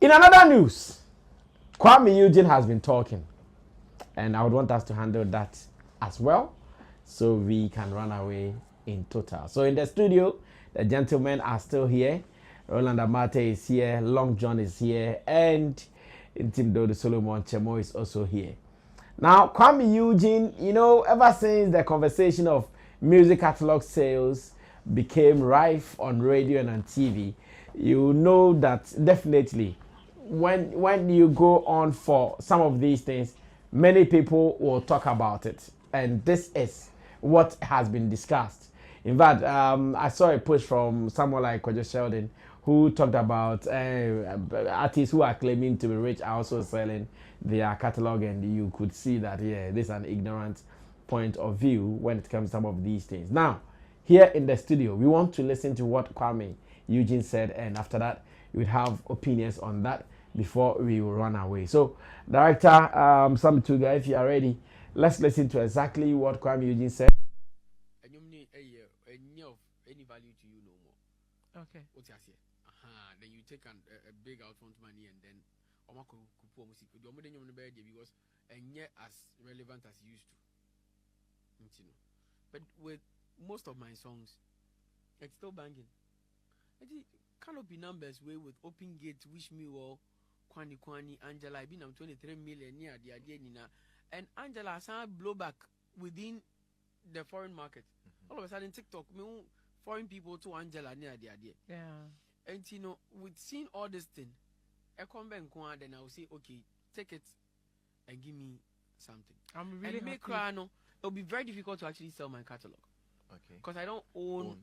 In another news, Kwame Eugene has been talking, and I would want us to handle that as well, so we can run away in total. So in the studio, the gentlemen are still here. Roland Amate is here, Long John is here, and Tim Dodo Solomon Chemo is also here. Now, Kwame Eugene, ever since the conversation of music catalog sales became rife on radio and on TV, you know that definitely when you go on for some of these things, many people will talk about it. And this is what has been discussed. In fact, I saw a post from someone like Kojo Sheldon who talked about artists who are claiming to be rich are also selling their catalog, and you could see that, this is an ignorant point of view when it comes to some of these things. Now, here in the studio, we want to listen to what Kwame Eugene said, and after that, we would have opinions on that before we will run away. So, Director Sammy, if you are ready, let's listen to exactly what Kwame Eugene said. Any value to you no more. Okay. What you say? Then you take a big outfront money and then because and yet as relevant as you used to. But with most of my songs, it's still banging. It cannot be numbers way with Open Gate, Wish Me Well, Kwani, Angela. I've been on 23 million near the idea, and Angela has blowback within the foreign market. All of a sudden, TikTok, foreign people to Angela near the idea. Yeah. And with seeing all this thing, I come back and then I'll say, okay, take it and give me something. I'm really and make it'll be very difficult to actually sell my catalog. Okay. Because I don't own.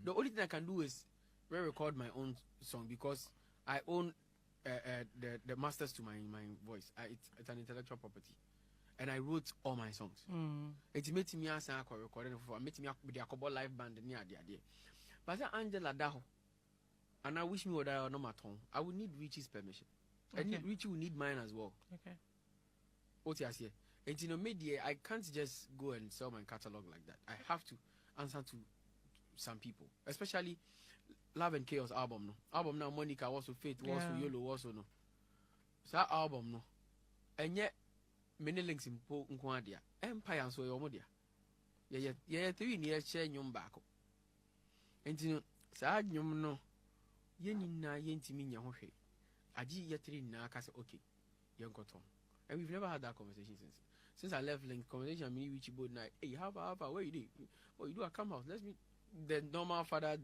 The only thing I can do is re-record my own song because I own the masters to my voice. It's an intellectual property. And I wrote all my songs. It made me ask I recorded for made me with the Akobo live band near the idea. But Angela Daho, and I wish me would I no matter. I would need Richie's permission. Okay. And Richie will need mine as well. Okay. What you say? And media, I can't just go and sell my catalog like that. I have to answer to some people, especially Love and Chaos album. No album now. Monica also Faith also Yolo also no. So that album no, and yet many links in Po Nkwadia Empire and so yomodia. Yeah, 3 years share nyom back. And sad nyom no. Yenina yentimi nyahohe. Aji yetri na kase okay. Yankotom. And we've never had that conversation since I left Link. Conversation me Richie board night. Hey, how where you do? Oh, you do a come house. Let's meet the normal father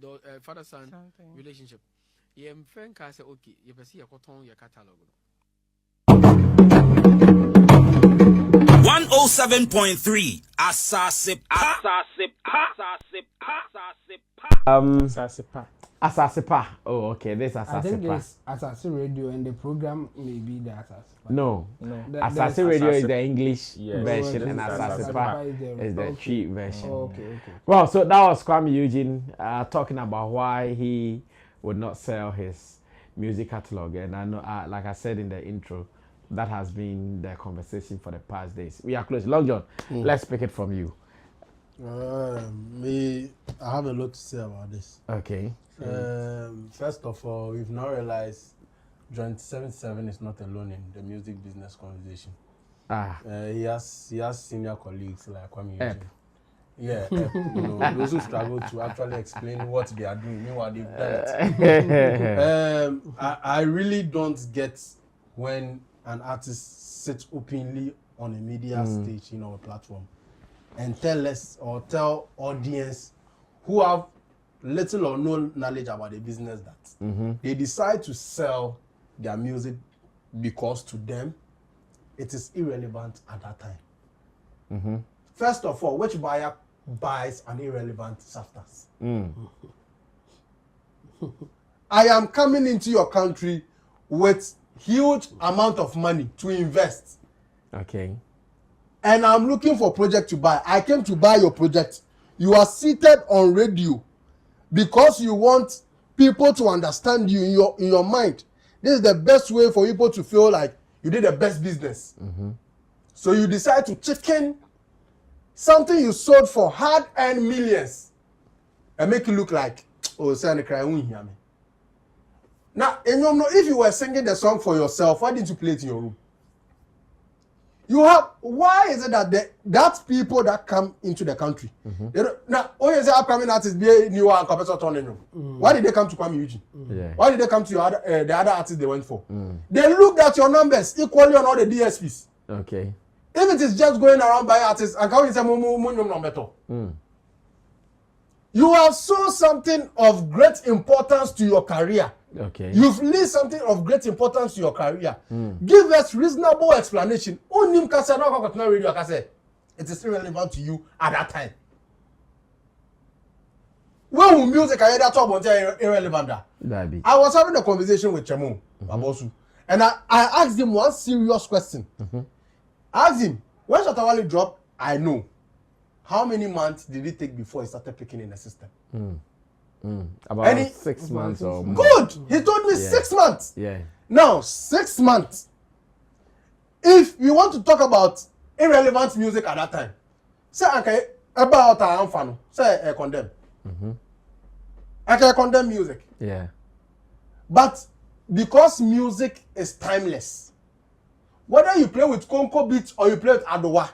son relationship. Yeah, my friend can say okay. You can see your cotton your catalog. 107.3 Asasipa. Asasipa. Oh, okay. This Asasipa. I think it's Asasi Radio, and the program may be the Asasipa. No. Asasi Radio is the English version, and Asasipa is the Tree version. Okay. Well, so that was Kwame Eugene talking about why he would not sell his music catalog, and I know, like I said in the intro, that has been the conversation for the past days. We are close. Long John, let's pick it from you. I have a lot to say about this. Okay. First of all, we've now realized Joint 77 is not alone in the music business conversation. He has senior colleagues like Kwame Eugene. Yeah, those who struggle to actually explain what they are doing, meanwhile they've done it. I really don't get when an artist sits openly on a media stage, a platform, and tell audience who have little or no knowledge about the business that they decide to sell their music because to them it is irrelevant at that time. First of all, which buyer buys an irrelevant substance? I am coming into your country with huge amount of money to invest. Okay. And I'm looking for project to buy. I came to buy your project. You are seated on radio because you want people to understand you in your mind. This is the best way for people to feel like you did the best business. So you decide to chicken something you sold for hard-earned millions and make it look like, oh, say I cry, Now, if you were singing the song for yourself, why didn't you play it in your room? You have, why is it that that people that come into the country, now, when you say upcoming artists, be new and competitor turning room, why did they come to Kwame Eugene? Why did they come to the other artists they went for? They looked at your numbers equally on all the DSPs. Okay. If it is just going around by artists, and can you say, you have shown something of great importance to your career. Okay. You've learned something of great importance to your career. Give us reasonable explanation. It is irrelevant to you at that time. When will music I that talk about irrelevant? I was having a conversation with Chemo Babosu, and I asked him one serious question. I asked him, when Shatawale dropped, I know. How many months did it take before he started picking in the system? About 6 months or more. Good. He told me 6 months. Yeah. Now 6 months. If you want to talk about irrelevant music at that time, say okay about our fan, say condemn. I can condemn music. Yeah. But because music is timeless, whether you play with Konko beats or you play with Adowa,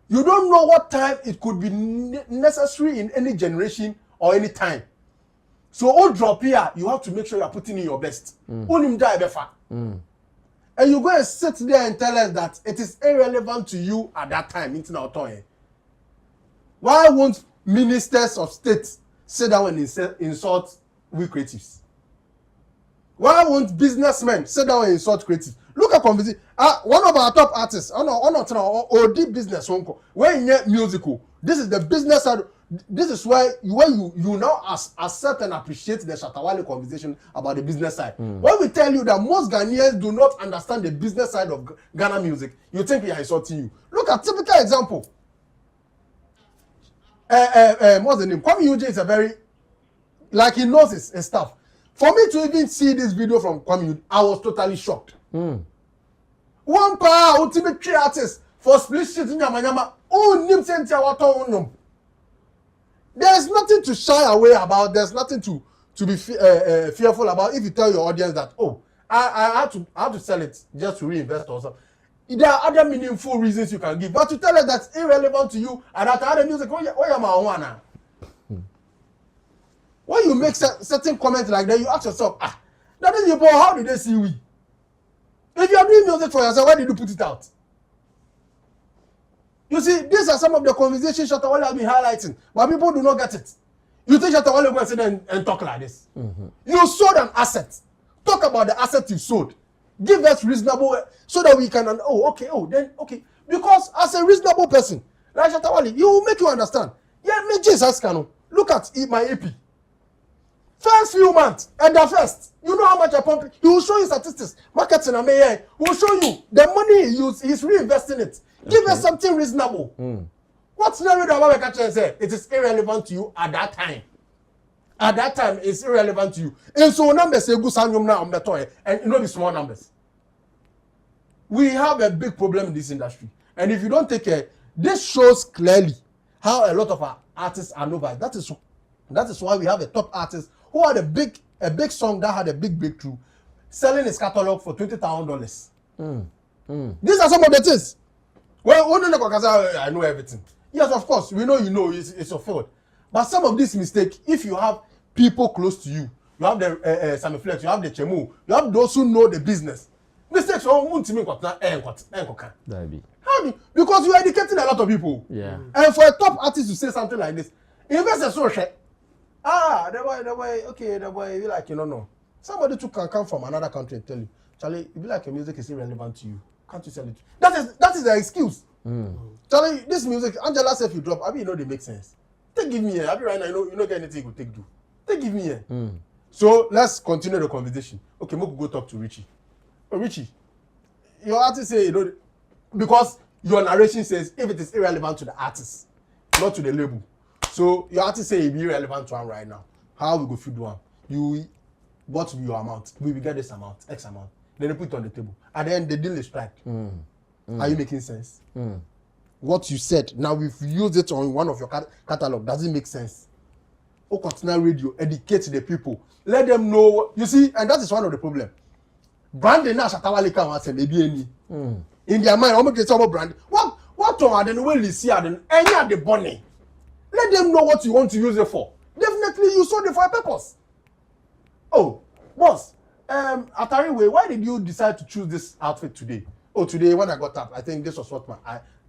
you don't know what time it could be necessary in any generation or any time. So all drop here, you have to make sure you are putting in your best. And you go and sit there and tell us that it is irrelevant to you at that time. Why won't ministers of state sit down and insult we creatives? Why won't businessmen sit down and insult creatives? Look at conversation. One of our top artists, or deep business, when you musical, this is the business side. This is where you now accept and appreciate the Shatawale conversation about the business side. When we tell you that most Ghanaians do not understand the business side of Ghana music, you think we are insulting you. Look at typical example. What's the name? Kwame Eugene is a very, like he knows his stuff. For me to even see this video from Kwame Eugene, I was totally shocked. One power ultimate key artist for split shit in Yamanyama. There's nothing to shy away about. There's nothing to be fearful about. If you tell your audience that, oh, I have to sell it just to reinvest or something. There are other meaningful reasons you can give, but to tell us that's irrelevant to you and that other music, when you make certain comments like that, you ask yourself, that is your boy, how did they see we? If you are doing music for yourself, why did you put it out? You see, these are some of the conversations Shatawale has been highlighting, but people do not get it. You think Shatawale will go and sit there and talk like this? You sold an asset. Talk about the asset you sold. Give us reasonable, so that we can, okay. Because as a reasonable person, like Shatawale, you will make you understand. Yeah, me Jesus can look at my AP. First few months, and the first, you know how much I pump. He will show you statistics. Marketing and he will show you the money he used. He's reinvesting it. Give us something reasonable. What's the reason why I can say it is irrelevant to you at that time? At that time, it's irrelevant to you. And so numbers say good now on the toy, and you know the small numbers. We have a big problem in this industry, and if you don't take care, this shows clearly how a lot of our artists are novice. That is why we have a top artist who had a big song that had a big breakthrough, selling his catalog for $20,000. These are some of the things. Well, I know everything. Yes, of course, we know you know it's your fault. But some of these mistakes, if you have people close to you, you have the Sammy Flex, you have the Chemu, you have those who know the business. Mistakes won't mean what? How do you? Because you are educating a lot of people. Yeah. And for a top artist to say something like this, investors so shit. The boy, you like, no. Somebody too can come from another country and tell you, Charlie, it be like your music is irrelevant to you. Can't you sell it? That is the excuse. Charlie, this music, Angela said if you drop, I mean, you know they make sense. Take give me here. I be right now, you know get anything you could take do. Take give me here. So let's continue the conversation. Okay, we could go talk to Richie. Oh, Richie, your artist say, because your narration says if it is irrelevant to the artist, not to the label. So your artist say it be irrelevant to him right now. How we go feed one? What will be your amount? We will get this amount, X amount. Then they put it on the table. And then the deal is strike. Are you making sense? What you said, now we've used it on one of your catalog. Does it make sense? or continental radio, educate the people. Let them know. You see, and that is one of the problem. Branding na shatawalika wants maybe any. In their mind, almost get some brand. What on the way you see any at the bonnet. Let them know what you want to use it for. Definitely you sold it for a purpose. Oh, boss. Atari, why did you decide to choose this outfit today? Oh, today when I got up, I think this was what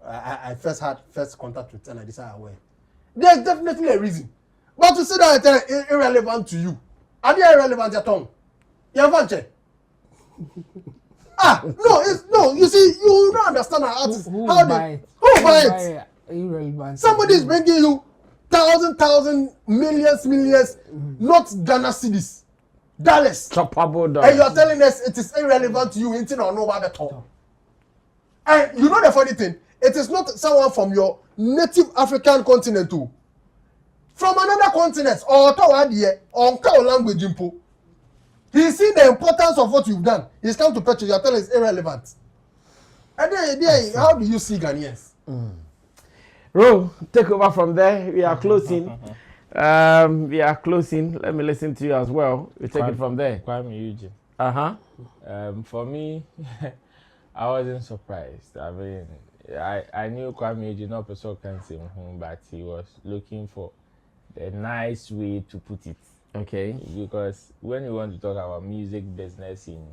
I first had contact with and I decided I wear. There's definitely a reason. But to say that it's irrelevant to you, are they irrelevant at all? You haven't checked. No, you see, you don't understand our artists. Who buy it? Irrelevant. Somebody is bringing you thousand, millions, not Ghana cedis, dollars. And you are telling us it is irrelevant to you, anything or no about all. And you know the funny thing, it is not someone from your native African continent too. From another continent, or language impo. He see the importance of what you've done. He's come to purchase. You're telling it's irrelevant. And then, how do you see Ghanaians? Ro, take over from there. We are closing. Let me listen to you as well. We take it from there. Kwame Eugene. For me, I wasn't surprised. I mean, I knew Kwame Eugene not person can see him, but he was looking for the nice way to put it. Okay. Because when you want to talk about music business in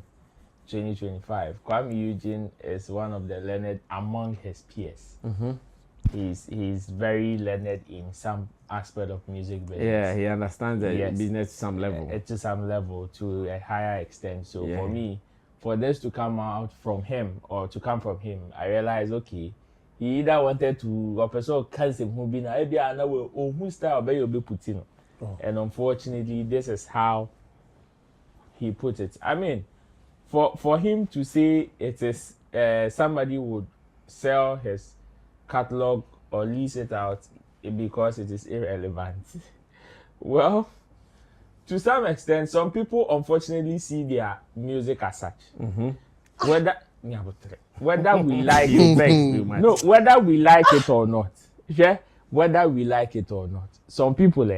2025, Kwame Eugene is one of the learned among his peers. He's very learned in some aspect of music business. Yeah, he understands the business to some level. To some level, to a higher extent. So for me, for this to come out from him or to come from him, I realized, okay, he either wanted to also cancel him be na maybe another who style be putting. And unfortunately, this is how he put it. I mean, for him to say it is somebody would sell his catalog or lease it out because it is irrelevant. Well, to some extent, some people unfortunately see their music as such. Whether we like it, no, whether we like it or not, whether we like it or not, some people,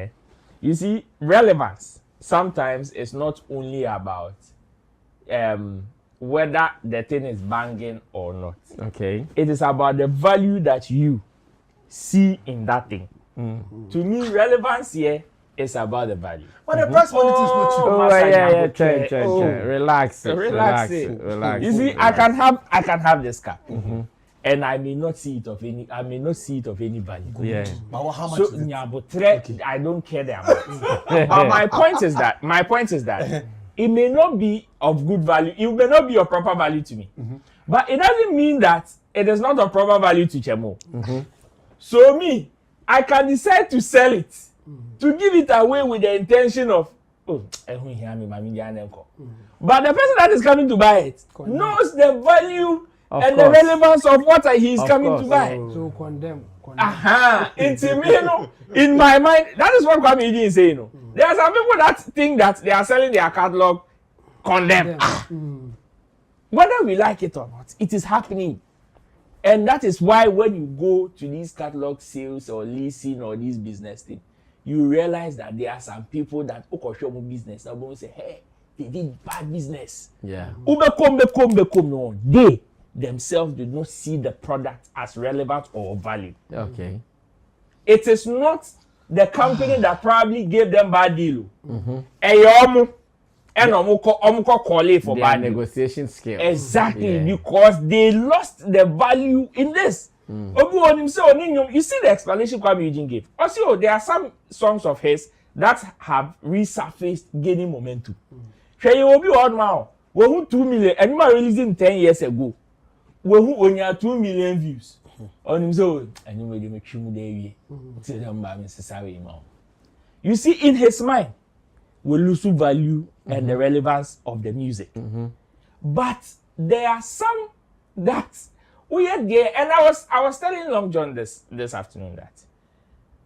you see, relevance sometimes it's not only about whether the thing is banging or not. Okay. It is about the value that you see in that thing. To me, relevance here is about the value. But the price quality is not cheap. Relax. You see, I can have this cap. And I may not see it of any value. Yeah. But how much So is it? okay. I don't care the amount. But my point is that it may not be of good value. It may not be of proper value to me. But it doesn't mean that it is not of proper value to Chemo. So me, I can decide to sell it, to give it away with the intention of, but the person that is coming to buy it knows the value and the relevance of what he is coming to buy. So condemn. In my mind, that is what Kwame Eugene is saying. There are some people that think that they are selling their catalog, condemn. Whether we like it or not, it is happening. And that is why when you go to these catalog sales or leasing or these business things, you realize that there are some people that business are going to say, hey, they did bad business. Yeah. No, they themselves do not see the product as relevant or value. Okay. It is not the company that probably gave them bad deal. And call it for bad negotiation skill. Exactly, because they lost the value in this. You see the explanation Kwame Eugene gave. Also, there are some songs of his that have resurfaced, gaining momentum. You will be on now. We who 2 million, and you are releasing 10 years ago. We who only have 2 million views on him. So, and you will make you see, in his mind, we lose value and the relevance of the music. But there are some that we are there, and I was telling Long John this afternoon that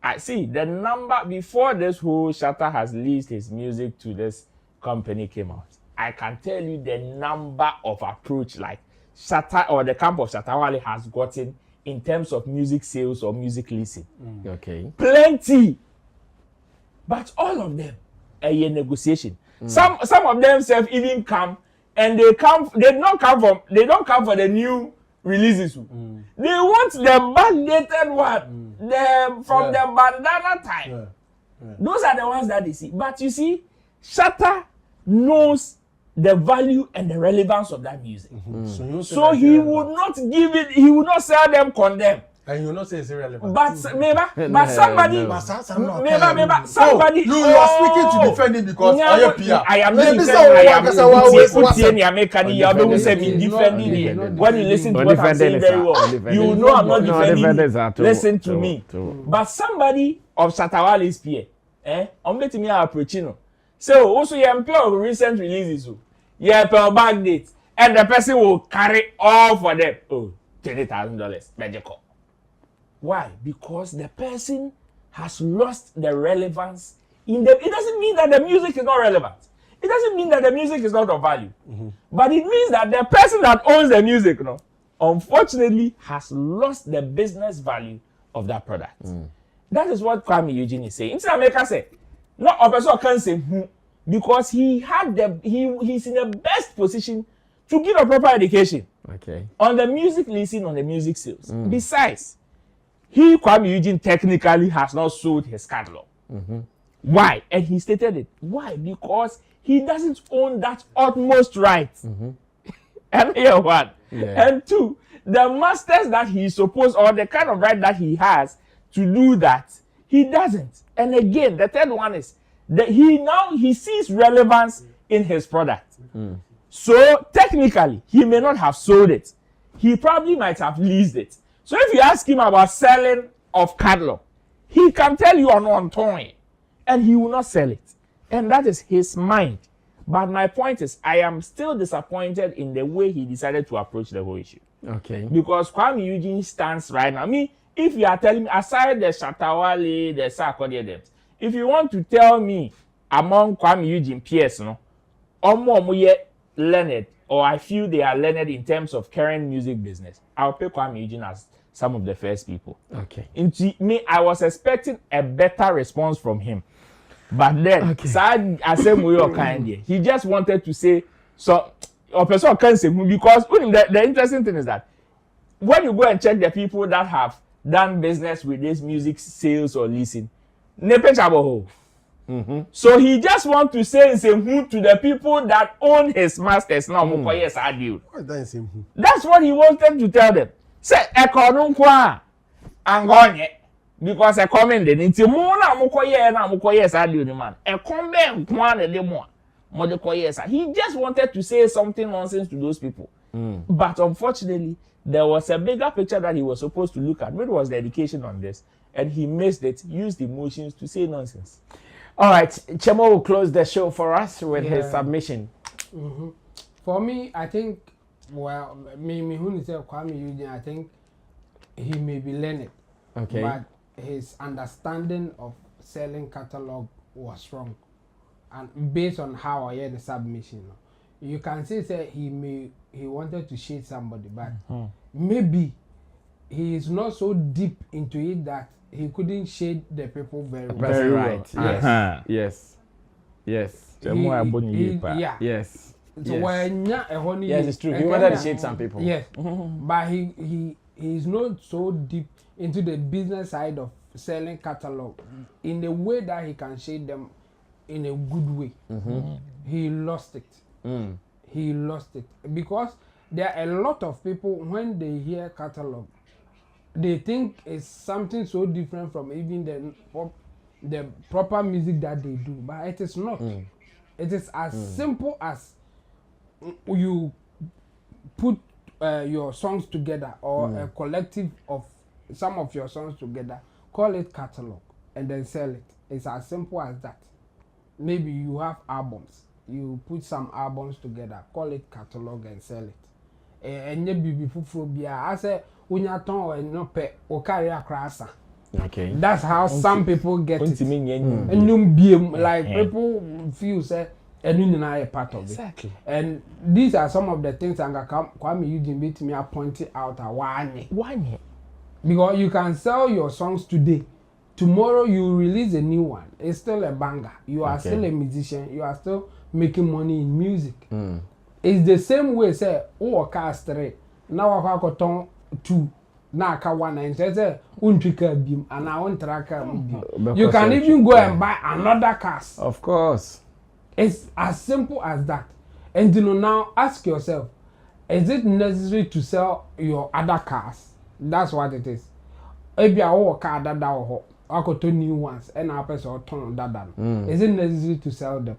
I see the number before this whole Shatta has leased his music to this company came out. I can tell you the number of approach like Shatta or the camp of Shatta Wale has gotten in terms of music sales or music leasing. Okay. Plenty. But all of them, a negotiation. Some of them self even come and they don't come for the new releases. They want the backdated one, from the bandana time. Those are the ones that they see. But you see, Shatta knows the value and the relevance of that music. So he would not give it, he would not sell them condemn. And you will not say it's irrelevant. But somebody. You are speaking to defend him because I am not defending him. When you listen to what I'm saying very well, you know I'm not defending him. Listen to me. But somebody of Shatawale's peer, I'm letting me approaching. So also you employ recent releases. You employ back dates, and the person will carry all for them. Oh, $20,000 magical. Why? Because the person has lost the relevance in the. It doesn't mean that the music is not relevant. It doesn't mean that the music is not of value. But it means that the person that owns the music, unfortunately, has lost the business value of that product. That is what Kwame Eugene is saying. Instead of America say, no, a person can say who, because he's in the best position to give a proper education on the music leasing, on the music sales. Besides, Kwame Eugene technically has not sold his catalog. Why? And he stated it. Why? Because he doesn't own that utmost right. And here one. And two, the masters that he supposed, or the kind of right that he has to do that, he doesn't. And again, the third one is that he sees relevance in his product. So technically, he may not have sold it. He probably might have leased it. So if you ask him about selling of catalog, he can tell you on toy, and he will not sell it. And that is his mind. But my point is, I am still disappointed in the way he decided to approach the whole issue. Because Kwame Eugene stands right now. I mean, if you are telling me, aside the Shatawale, the Sarkodie debts, if you want to tell me among Kwame Eugene peers, learned, or I feel they are learned in terms of current music business, I'll pay Kwame Eugene as some of the first people. Into me, I was expecting a better response from him. But then, he just wanted to say, so, or person can say, because the interesting thing is that when you go and check the people that have done business with this music sales or leasing, so he just want to say to the people that own his masters now. That's what he wanted to tell them. Say ekonunkwa angonye because a comment then inti mu na mukoye sa deal ni man. Ekon be nkwa na de mo mo de koye sa. He just wanted to say something nonsense to those people. But unfortunately, there was a bigger picture that he was supposed to look at, which was the education on this, and he missed it, used emotions to say nonsense. All right, Chemo will close the show for us with his submission. For me, I think, well, who say Kwame Eugene, I think he may be learned. But his understanding of selling catalog was wrong. And based on how I hear the submission, you can say he wanted to shade somebody, but maybe he is not so deep into it that he couldn't shade the people very well. Very right. Yes. Yes. Yes. Yes, it's true. He wanted to shade some people. Yes. But he is not so deep into the business side of selling catalog in a way that he can shade them in a good way. He lost it. He lost it because there are a lot of people when they hear catalog, they think it's something so different from even the proper music that they do, but it is not. It is as simple as you put your songs together or a collective of some of your songs together, call it catalog, and then sell it. It's as simple as that. Maybe you have albums, you put some albums together, call it catalog and sell it. And I say, that's how some people get it. Like people feel say and a part of it. Exactly. And these are some of the things that Kwame Eugene beat me up pointing out. Why? Because you can sell your songs today tomorrow you release a new one. It's still a banger. You are still a musician. You are still making money in music. It's the same way. Say, oh, cast 3. Now I got on 2. Now I can 1 and say, untrika beam and I want track beam. You can even go and buy another cast. Of course. It's as simple as that. And you know, now ask yourself, is it necessary to sell your other cars? That's what it is. Maybe I want a car that I got 2 new ones and I pay so ton that. Is it necessary to sell them?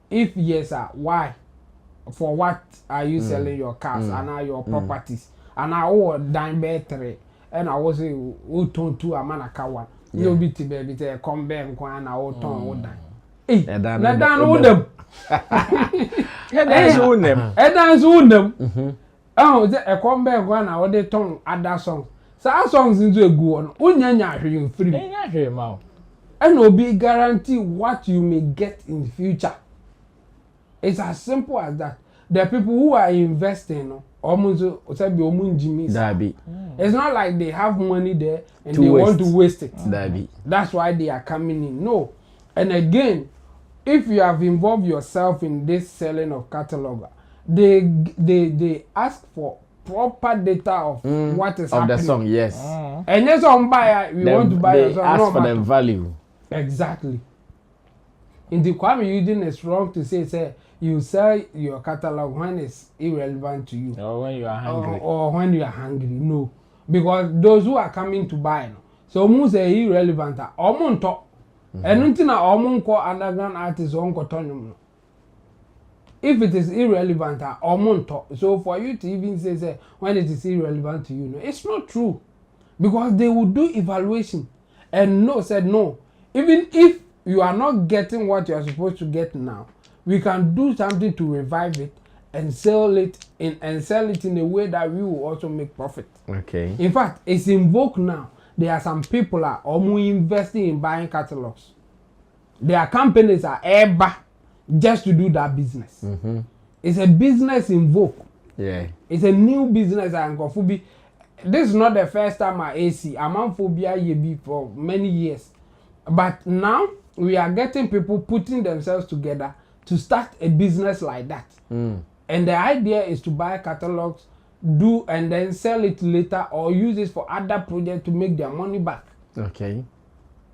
If yes, sir, why? For what are you selling your cars and your properties? And I owe dime battery and I was a ton 2 a man a car one. You'll be to baby to come back and I will ton would die. Eh, na dan wo dem. That's own them. That's own them. Oh, the come back one na dey ton other songs. So our songs into a go on. Unyanya hwe free. Enya hwe ma. And obi guarantee what you may get in the future. It's as simple as that. The people who are investing, almost say be omunjimi. It's not like they have money there and they want to waste it. That's why they are coming in. No. And again, if you have involved yourself in this selling of catalog, they ask for proper data of what is happening. Of the song, yes. And then some buyer, we want to buy a song. They ask for the value. Exactly. In the Kwame Eugene, it's wrong to say you sell your catalog when it's irrelevant to you. Or when you are hungry. Or when you are hungry. No. Because those who are coming to buy, so most say irrelevant. Or talk. And until now, underground artists won't turn. If it is irrelevant, so for you to even say when it is irrelevant to you, no, it's not true. Because they will do evaluation and said no. Even if you are not getting what you are supposed to get now, we can do something to revive it and sell it in a way that we will also make profit. Okay. In fact, it's in vogue now. There are some people are almost investing in buying catalogs. Their companies are ever just to do that business. It's a business in vogue. Yeah. It's a new business and this is not the first time I see. I'm on phobia for many years. But now we are getting people putting themselves together to start a business like that. And the idea is to buy catalogs, do and then sell it later or use it for other projects to make their money back. Okay.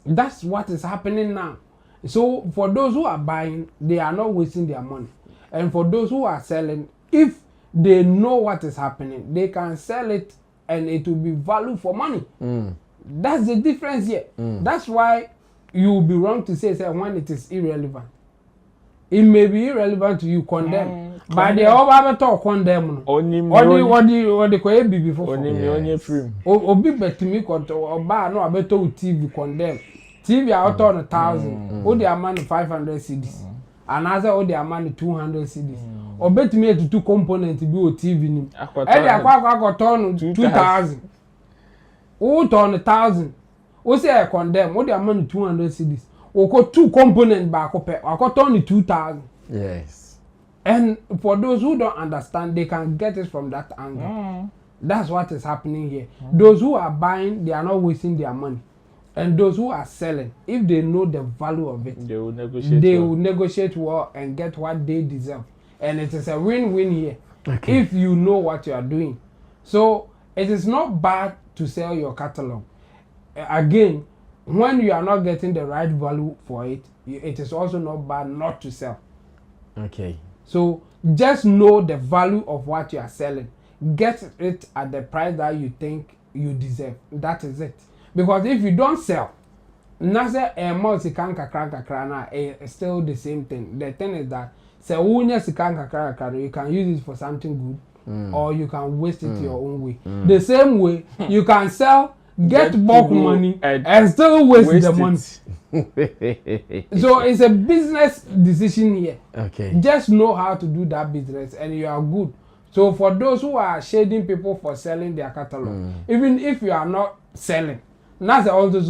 That's what is happening now. So for those who are buying, they are not wasting their money. And for those who are selling, if they know what is happening, they can sell it and it will be value for money. That's the difference here. That's why you will be wrong to say when it is irrelevant. It may be irrelevant to you, condemn. But they all have talk condemn. Only what they call before. Only free. Obi bet me or bar no better TV condemn. TV out on 1,000. All their money 500 CDs. Another all their money 200 CDs. Or bet me to 2 components to be a TV. And they are turn 2,000. Oh, turn 1,000. O say I condemn. All their money 200 CDs. Or got 2 components back up. I got only 2,000. Yes. And for those who don't understand, they can get it from that angle. That's what is happening here. Those who are buying, they are not wasting their money. And those who are selling, if they know the value of it, they will negotiate well and get what they deserve. And it is a win-win here. Okay. If you know what you are doing. So it is not bad to sell your catalog. Again, when you are not getting the right value for it, it is also not bad not to sell. Okay. So just know the value of what you are selling. Get it at the price that you think you deserve. That is it. Because if you don't sell, it's still the same thing. The thing is that you can use it for something good or you can waste it your own way. The same way you can sell, get bulk money and still waste the money. So it's a business decision here. Okay. Just know how to do that business and you are good. So for those who are shading people for selling their catalog, even if you are not selling, that's also all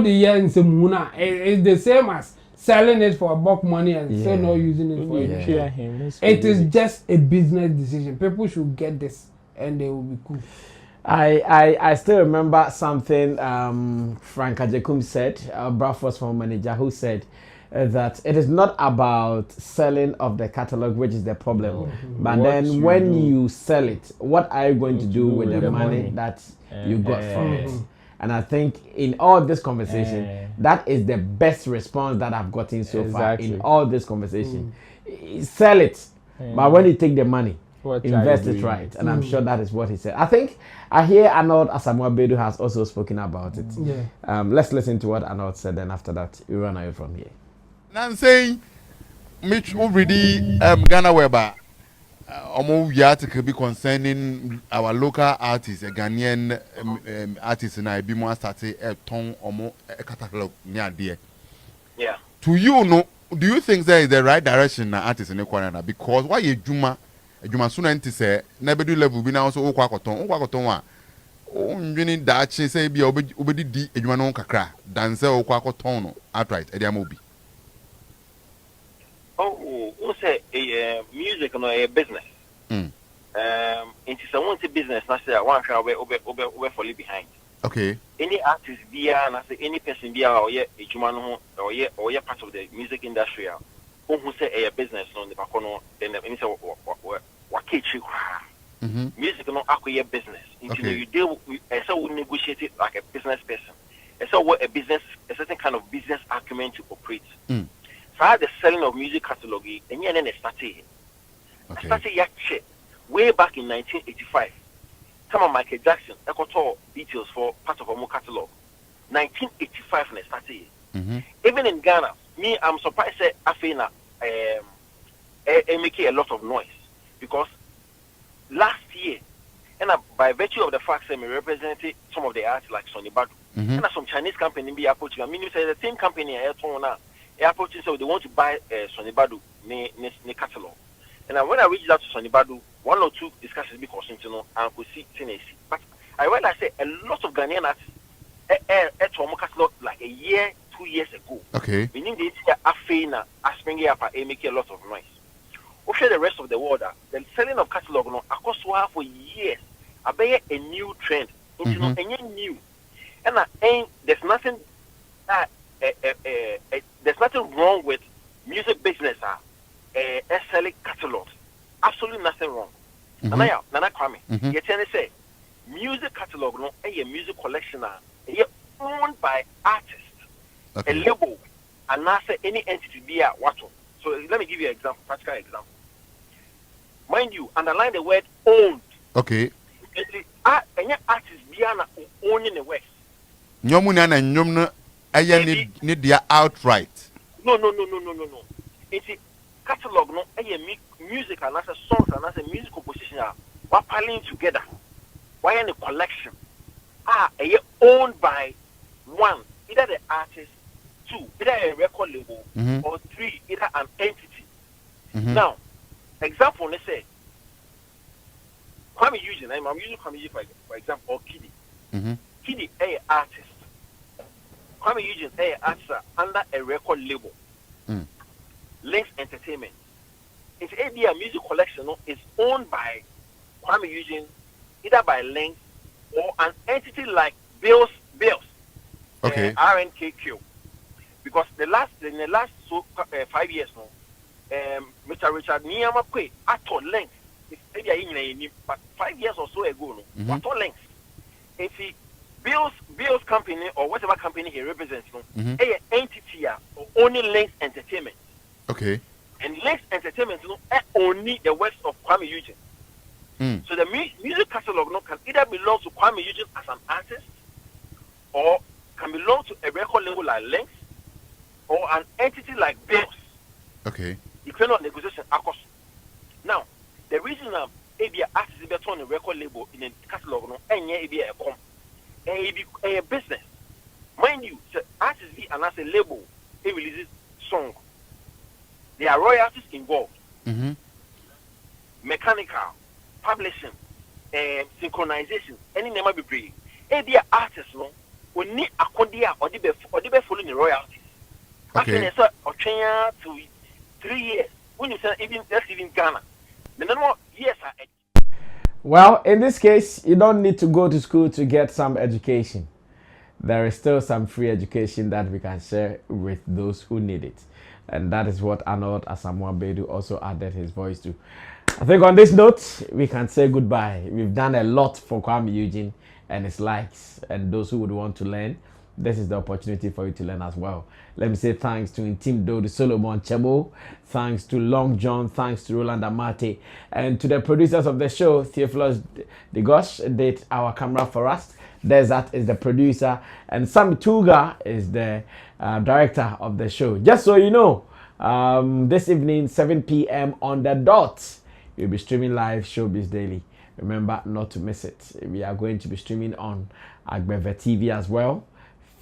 the year in Semuna, it's the same as selling it for bulk money and still not using it for anything. It is just a business decision. People should get this and they will be cool. I still remember something Frank Ajekum said, Bradford's former manager, who said that it is not about selling of the catalog, which is the problem, but what then when you sell it, what are you going to do with the money that you got from it? And I think in all this conversation, that is the best response that I've gotten so far in all this conversation. Sell it, but when you take the money, invest it right. And I'm sure that is what he said. I think I hear Arnold Asamoah Bedu has also spoken about it. Yeah. Let's listen to what Arnold said, and after that, we run away from here. Now I'm saying, Mitch already Ghana Weber. The article be concerning our local artists, a Ghanaian artists, and I be more started a ton or more a catalog near there. Yeah. To you, no, do you think that is the right direction na artists in the corner? Because why you Juma sooner to say never do level be now also Okwakoton wa. Oh, you need that say be obedi di Juma no kakra than say Okwakoton outright. Ediamobi. Oh, who say a music no a business? Into someone's business, not say one shall we fall behind. Okay. Any artist be and I say any person be or a human or yeah part of the music industry. Who say a business on the bacono, then any say what kitchen music no acquire business. Into you deal with so we negotiate it like a business person. And so what a certain kind of business acumen to operate. So the selling of music catalog and then it started. I started way back in 1985. Some of Michael Jackson, I got all details for part of our catalog. 1985 and it started. Even in Ghana, me, I'm surprised that Afena make a lot of noise because last year, and by virtue of the fact that we represented some of the artists like Sonny Badu, and some Chinese company be approaching. I mean, you say the same company I told now. Approaching so they want to buy Sonny Badu ne catalog. And when I reached out to Sonny Badu, 1 or 2 discussions because you know I could see Tennessee. But I realized a lot of Ghanaian artists at catalog like a year, 2 years ago. Okay. Meaning they are Afena, Aspringy up and making a lot of noise. Also the rest of the world, the selling of catalog no across for years. I bet a new trend. You know, and new. And there's nothing there's nothing wrong with music business selling catalog. Absolutely nothing wrong. Nana Kwame, you tell me say music catalog no a music collection owned by artists, a label, and not say any entity be a what. So let me give you an example, practical example. Mind you, underline the word owned. Okay. Any artist be owning the West. Nyomuna and Nyomna need their outright. No. It's a catalog, no, music and as a songs and as a music composition are piling together. Why in a collection? Owned by 1, either the artist, 2, either a record label, or 3, either an entity. Now, example, let's say, Kwame Eugene, I'm using Kwame Eugene for example, or Kiddy. Kiddy, artist. Kwame Eugene, artist under a record label. Links Entertainment. It's a music collection is owned by Kwame Eugene, either by Links or an entity like Bills, RNKQ. Because in the last 5 years now, Mr. Richard Niyama Kwe ato Links. But 5 years or so ago, ato Links. If he Bills company or whatever company he represents, entity or only Links Entertainment. Okay. And Links Entertainment only the works of Kwame Eugene. So the music catalog can either belong to Kwame Eugene as an artist or can belong to a record label like Links or an entity like Bills. Okay. Depending on negotiation across. Now, the reason ABA artists be on a record label in a catalog and a business. Mind you, the artists be and as a label, it releases song. There are royalties involved. Mechanical, publishing, synchronization, any name be free. ABA artists we need a condia or the following the royalties. Okay. After or 3 years. When you say even that's even Ghana. The number years are Well, in this case, you don't need to go to school to get some education. There is still some free education that we can share with those who need it. And that is what Arnold Asamoah Bedu also added his voice to. I think on this note, we can say goodbye. We've done a lot for Kwame Eugene and his likes, and those who would want to learn. This is the opportunity for you to learn as well. Let me say thanks to Intim Dodo Solomon Chebo, thanks to Long John, thanks to Roland Amate, and to the producers of the show. Theophilus Degosh did our camera for us. Desert is the producer, and Sammy Tuga is the director of the show. Just so you know, this evening, 7 p.m. on the dot, we'll be streaming live Showbiz Daily. Remember not to miss it. We are going to be streaming on Agbeve TV as well,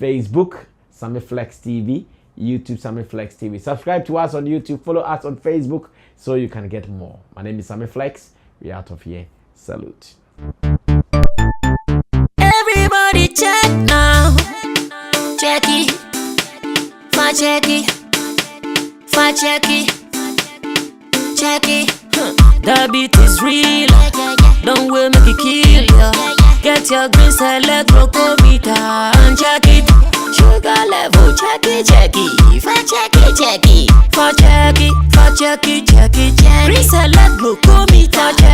Facebook, Sammy Flex TV, YouTube, Sammy Flex TV. Subscribe to us on YouTube, follow us on Facebook so you can get more. My name is Sammy Flex. We're out of here. Salute. Everybody check now. Check it. Fa check it. Fa check it. Check it. The beat is real. Don't wait, make it kill ya. Get your green select Rocometer and check it. Sugar level, check it, check it. Fa check it, check it. Fa check it, fa check it, check it, check it. Green select Rocometer, check.